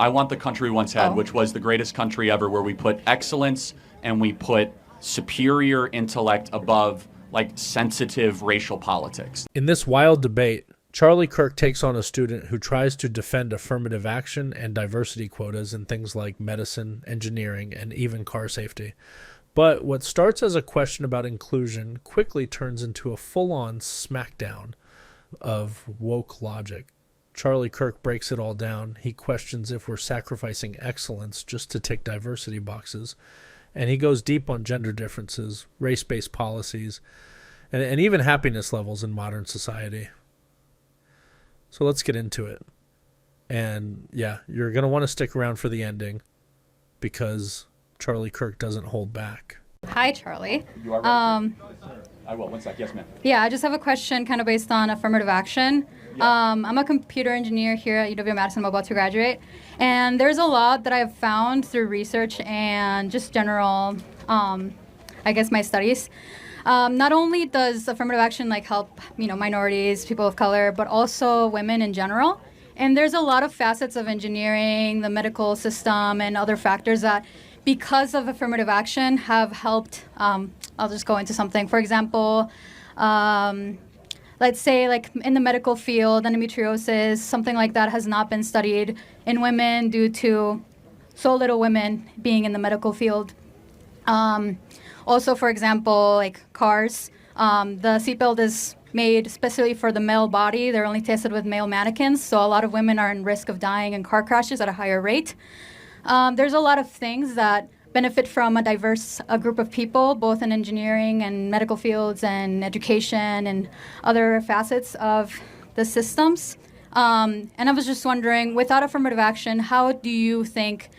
I want the country we once had, which was the greatest country ever, where we put excellence and we put superior intellect above like sensitive racial politics. In this wild debate, Charlie Kirk takes on a student who tries to defend affirmative action and diversity quotas in things like medicine, engineering, and even car safety. But what starts as a question about inclusion quickly turns into a full-on smackdown of woke logic. Charlie Kirk breaks it all down. He questions if we're sacrificing excellence just to tick diversity boxes. And he goes deep on gender differences, race-based policies, and even happiness levels in modern society. So let's get into it. And yeah, you're going to want to stick around for the ending because Charlie Kirk doesn't hold back. Hi, Charlie. You are right. I will. 1 sec. Yes, ma'am. Yeah, I just have a question kind of based on affirmative action. Yeah. I'm a computer engineer here at UW-Madison. I'm about to graduate. And there's a lot that I've found through research and just general, my studies. Not only does affirmative action help, minorities, people of color, but also women in general. And there's a lot of facets of engineering, the medical system, and other factors that, because of affirmative action, have helped. I'll just go into something. For example, let's say in the medical field, endometriosis, something like that has not been studied in women due to so little women being in the medical field. Also, for example, cars, the seatbelt is made specifically for the male body. They're only tested with male mannequins, so a lot of women are in risk of dying in car crashes at a higher rate. There's a lot of things that benefit from a diverse group of people, both in engineering and medical fields and education and other facets of the systems. And I was just wondering, without affirmative action, how do you think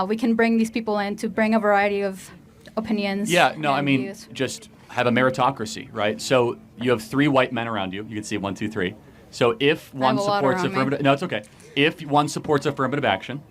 we can bring these people in to bring a variety of opinions? Yeah, no, views? Just have a meritocracy, right? So you have 3 white men around you. You can see 1, 2, 3. So if one supports affirmative, no, it's okay. If one supports affirmative action,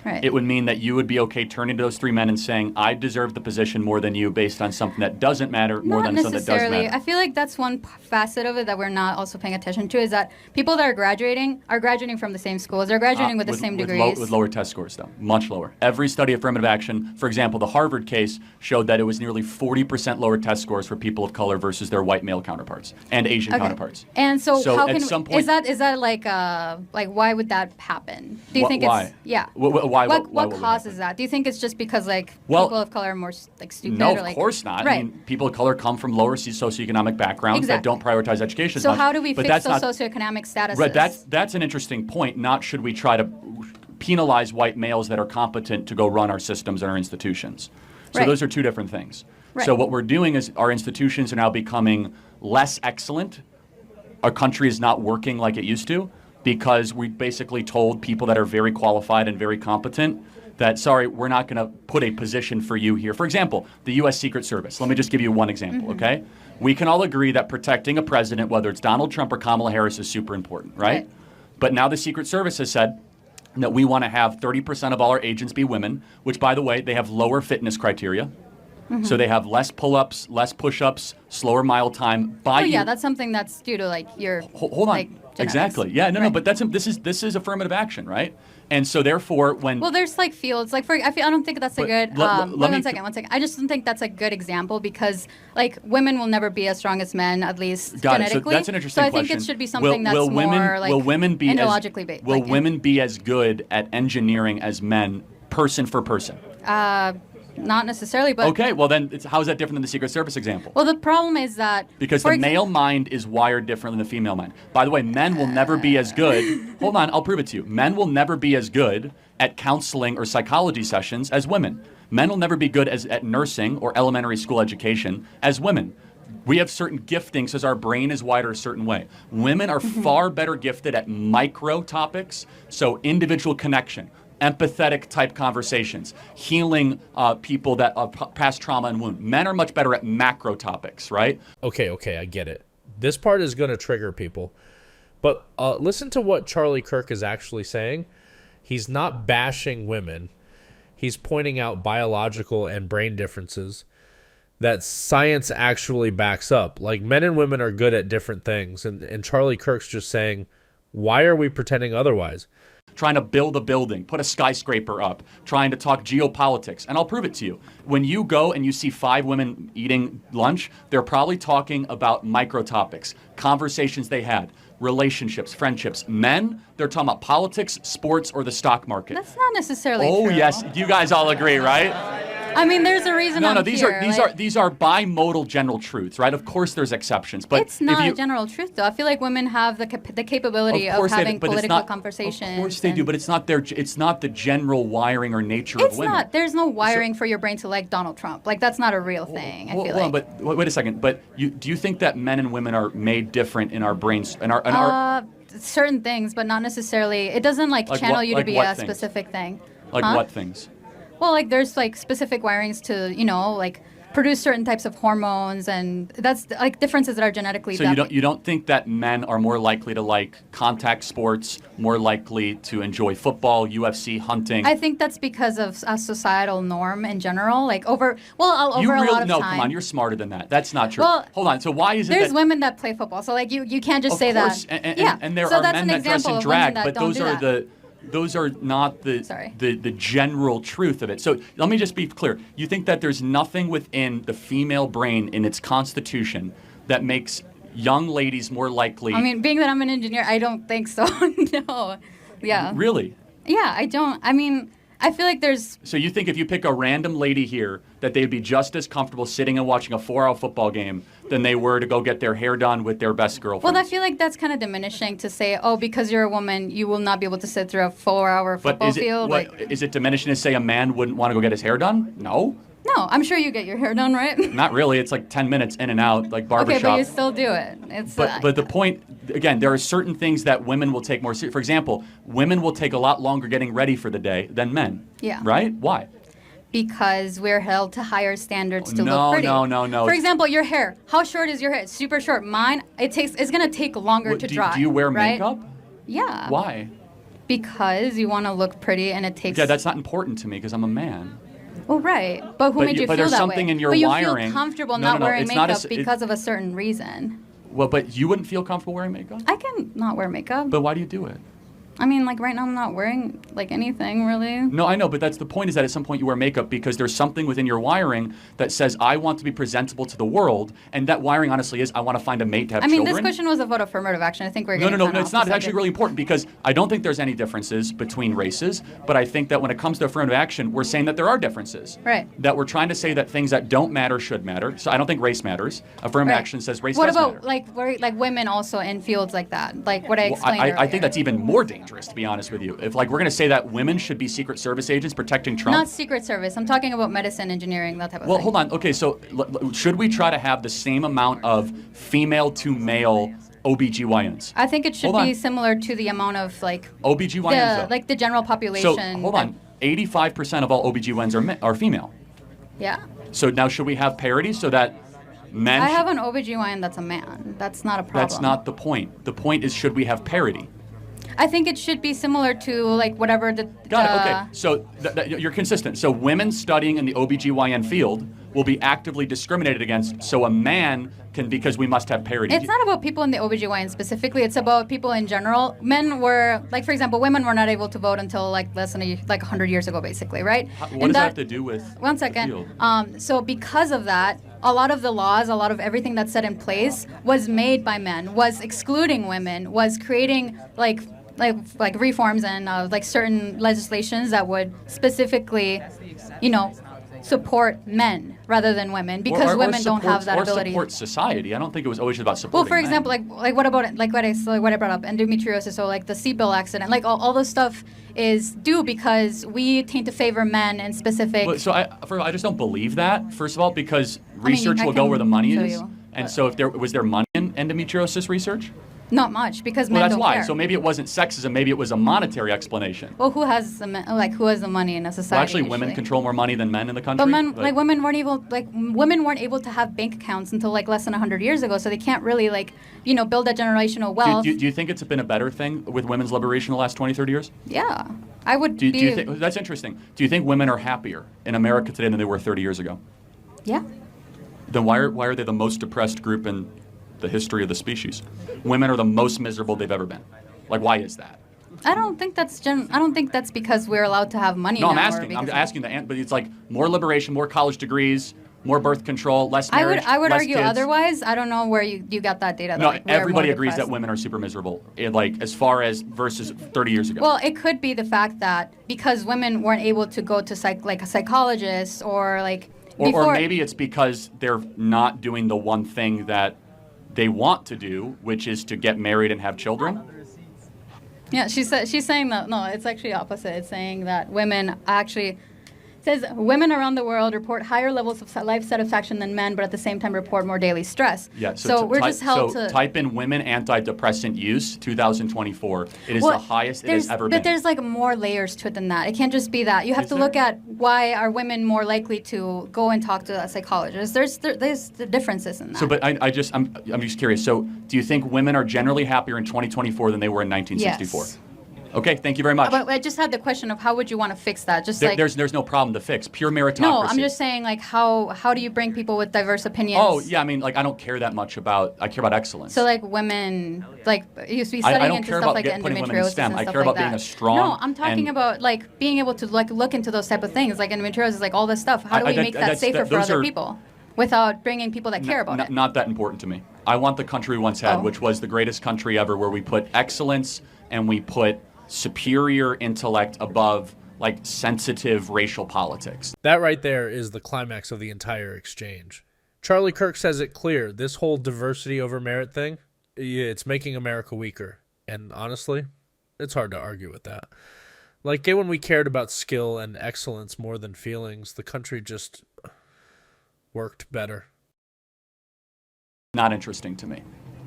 right, it would mean that you would be okay turning to those 3 men and saying, I deserve the position more than you based on something that doesn't matter more than something that does matter. I feel like that's one facet of it that we're not also paying attention to, is that people that are graduating from the same schools. They're graduating with the same degrees. With lower test scores, though. Much lower. Every study of affirmative action, for example, the Harvard case showed that it was nearly 40% lower test scores for people of color versus their white male counterparts and Asian counterparts. And so how at can some point, is that why would that happen? Do you think why? it's yeah? Why? What causes that? Do you think it's just because people of color are more stupid? No, of course not. Right. I mean, people of color come from lower socioeconomic backgrounds that don't prioritize education as much. So how do we fix those socioeconomic statuses? Right, that's an interesting point. Not should we try to penalize white males that are competent to go run our systems and our institutions. So those are 2 different things. Right. So what we're doing is our institutions are now becoming less excellent. Our country is not working like it used to because we basically told people that are very qualified and very competent that, sorry, we're not going to put a position for you here. For example, the U.S. Secret Service. Let me just give you one example, okay? We can all agree that protecting a president, whether it's Donald Trump or Kamala Harris, is super important, right? But now the Secret Service has said that we want to have 30% of all our agents be women, which, by the way, they have lower fitness criteria. So they have less pull-ups, less push-ups, slower mile time. That's something that's due to your hold on. Genetics. Exactly. Yeah, no, but this is affirmative action, right? And so therefore, there's fields I don't think that's a good. One second. I just don't think that's a good example because women will never be as strong as men, at least genetically. So that's an interesting question. So I think it should be something that's endologically based. Will women be as good at engineering as men, person for person? Not necessarily, but... Okay, well then, how is that different than the Secret Service example? Well, the problem is that... Because the male mind is wired different than the female mind. By the way, men will never be as good... Hold on, I'll prove it to you. Men will never be as good at counseling or psychology sessions as women. Men will never be good at nursing or elementary school education as women. We have certain giftings because our brain is wired a certain way. Women are far better gifted at micro topics, so individual connection, empathetic type conversations, healing people that past trauma and wound. Men are much better at macro topics, right? Okay, I get it. This part is going to trigger people. But listen to what Charlie Kirk is actually saying. He's not bashing women. He's pointing out biological and brain differences that science actually backs up. Men and women are good at different things. And Charlie Kirk's just saying, why are we pretending otherwise? trying to build a building, put a skyscraper up, trying to talk geopolitics. And I'll prove it to you. When you go and you see 5 women eating lunch, they're probably talking about micro topics, conversations they had, relationships, friendships. Men, they're talking about politics, sports, or the stock market. That's not necessarily Oh, true. yes. You guys all agree, right? I mean, there's a reason I'm these here. these are bimodal general truths, right? Of course, there's exceptions, but It's not a general truth, though. I feel like women have the capability of having political conversations. Of course they do, but it's not the general wiring or nature of women. It's not. There's no wiring for your brain to like Donald Trump. Like that's not a real thing. I feel like. But wait a second. But do you think that men and women are made different in our brains and our certain things, but not necessarily. It doesn't like channel you to be a specific thing. Like what things? Well, like there's like specific wirings to, like produce certain types of hormones, and that's like differences that are genetically. So you don't think that men are more likely to like contact sports, more likely to enjoy football, UFC, hunting? I think that's because of a societal norm in general. Like over a lot of time. No, come on, you're smarter than that. That's not true. Well, hold on. So why is it there's that women that play football? So like you can't just say course, that. And there so are that's men an that dress example in of women drag, that but don't do that. those are not the general truth of it. So let me just be clear. You think that there's nothing within the female brain in its constitution that makes young ladies more likely? I mean, being that I'm an engineer, I don't think so. No. Yeah. Really? Yeah, I don't. I mean, I feel like there's... So you think if you pick a random lady here that they'd be just as comfortable sitting and watching a 4-hour football game than they were to go get their hair done with their best girlfriend? Well, I feel like that's kind of diminishing to say, because you're a woman, you will not be able to sit through a 4-hour football field. Is it diminishing to say a man wouldn't want to go get his hair done? No. No, I'm sure you get your hair done, right? Not really. It's like 10 minutes in and out, like barbershop. Okay, but you still do it. But the point, again, there are certain things that women will take more seriously. For example, women will take a lot longer getting ready for the day than men. Yeah. Right? Why? Because we're held to higher standards to look pretty. No. For example, your hair. How short is your hair? It's super short. Mine, it's going to take longer to dry. Do you wear right? makeup? Yeah. Why? Because you want to look pretty and it takes... Yeah, that's not important to me because I'm a man. Well, right. But who made you feel that way? But there's something in your but you wiring. feel comfortable not wearing it's makeup because of a certain reason. Well, but you wouldn't feel comfortable wearing makeup? I can not wear makeup. But why do you do it? I mean, like right now I'm not wearing like anything really. No, I know, but that's the point is that at some point you wear makeup because there's something within your wiring that says I want to be presentable to the world, and that wiring honestly is I want to find a mate to have children. I mean, this question was about affirmative action. I think we're getting No, it's not. It's actually really important because I don't think there's any differences between races, but I think that when it comes to affirmative action, we're saying that there are differences. Right. That we're trying to say that things that don't matter should matter. So I don't think race matters. Affirmative action says race does matter. What about like women also in fields like that? Like what I explained earlier. I think that's even more dangerous, to be honest with you. If like we're going to say that women should be Secret Service agents protecting Trump. Not Secret Service. I'm talking about medicine, engineering, that type of thing. Well, hold on. Okay, so should we try to have the same amount of female to male OBGYNs? I think it should be similar to the amount of like OBGYNs. The general population. So hold on. 85% of all OBGYNs are female. Yeah. So now should we have parity so that men... I have an OBGYN that's a man. That's not a problem. That's not the point. The point is should we have parity? I think it should be similar to like whatever the... Got it, okay. So you're consistent. So women studying in the OBGYN field will be actively discriminated against, so a man can, because we must have parity. It's not about people in the OBGYN specifically, it's about people in general. Men were, like for example, women were not able to vote until like less than 100 years ago, basically, right? What does that have to do with One second. So because of that, a lot of the laws, a lot of everything that's set in place was made by men, was excluding women, was creating like reforms and like certain legislations that would specifically, support men rather than women because women don't have that ability. Or support society. I don't think it was always about supporting Well, for men. example, like what about what I brought up, endometriosis, so like the seatbelt accident, like all this stuff is due because we tend to favor men in specific. Well, so I just don't believe that. First of all, because research will go where the money is, and so if there was money in endometriosis research. Not much, because men that's don't why. care. So maybe it wasn't sexism. Maybe it was a monetary explanation. Well, who has the money in a society? Well, actually, women control more money than men in the country. But men, women weren't able to have bank accounts until like less than 100 years ago. So they can't really build that generational wealth. Do you think it's been a better thing with women's liberation the last 20, 30 years? Yeah, I would. Do you think that's interesting? Do you think women are happier in America today than they were 30 years ago? Yeah. Then why are they the most depressed group in the history of the species? Women are the most miserable they've ever been. Like, why is that? I don't think that's because we're allowed to have money. No, now, I'm asking but it's like more liberation, more college degrees, more birth control, less marriage. I would less argue kids. otherwise. I don't know where you got that data. No, like, we're everybody more agrees depressed. that women are super miserable. As far as versus 30 years ago. Well, it could be the fact that because women weren't able to go to a psychologist or like before. Or maybe it's because they're not doing the one thing that they want to do, which is to get married and have children. Yeah, she's saying that. No, it's actually opposite. It's saying that women actually. Says women around the world report higher levels of life satisfaction than men, but at the same time report more daily stress. Yeah, so we're just held to type in women antidepressant use 2024. It is the highest it has ever been. But there's like more layers to it than that. It can't just be that. You have to look at why are women more likely to go and talk to a psychologist. There's the differences in that. So, but I'm just curious. So, do you think women are generally happier in 2024 than they were in 1964? Yes. Okay, thank you very much. But I just had the question of how would you want to fix that? Just there's no problem to fix. Pure meritocracy. No, I'm just saying like how do you bring people with diverse opinions? Oh yeah, I mean like I don't care that much about. I care about excellence. So like women, like you used to be I studying don't into care stuff about like putting women in endometriosis STEM. and I stuff care about like that. being a strong. No, I'm talking about like being able to like look into those type of things, like endometriosis, like all this stuff. How do we make that safer for other people without bringing people that care about it? Not that important to me. I want the country we once had, which was the greatest country ever, where we put excellence and we put superior intellect above like sensitive racial politics. That right there is the climax of the entire exchange. Charlie Kirk says it clear. This whole diversity over merit thing, it's making America weaker. And honestly, it's hard to argue with that. Like when we cared about skill and excellence more than feelings, the country just worked better. Not interesting to me.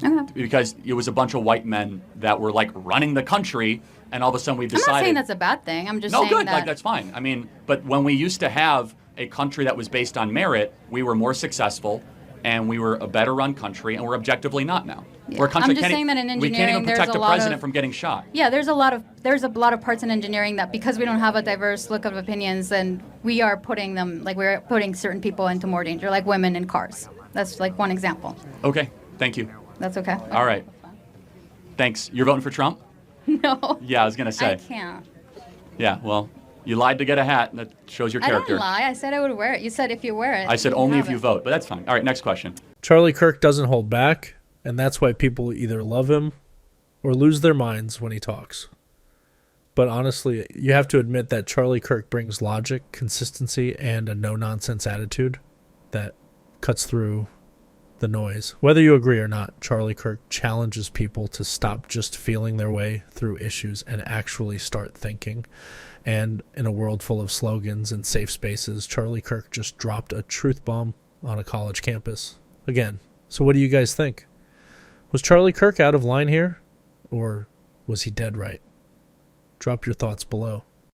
Okay. Because it was a bunch of white men that were like running the country, and all of a sudden we decided. I'm not saying that's a bad thing. I'm just no, saying good. that. Like that's fine. I mean, but when we used to have a country that was based on merit, we were more successful, and we were a better run country, and we're objectively not now. Yeah. We're a country I'm just saying that in we can't even engineering, there's protect a a lot president of from getting shot. Yeah, there's a lot of parts in engineering that because we don't have a diverse look of opinions, then we are putting we're putting certain people into more danger, like women in cars. That's like one example. Okay, thank you. That's okay. All right. Thanks. You're voting for Trump? No. Yeah, I was gonna say. I can't. Yeah, well, you lied to get a hat, and that shows your character. I didn't lie. I said I would wear it. You said if you wear it. I said only if you vote, but that's fine. All right, next question. Charlie Kirk doesn't hold back, and that's why people either love him or lose their minds when he talks. But honestly, you have to admit that Charlie Kirk brings logic, consistency, and a no-nonsense attitude that cuts through the noise. Whether you agree or not, Charlie Kirk challenges people to stop just feeling their way through issues and actually start thinking. And in a world full of slogans and safe spaces, Charlie Kirk just dropped a truth bomb on a college campus. Again, so what do you guys think? Was Charlie Kirk out of line here? Or was he dead right? Drop your thoughts below.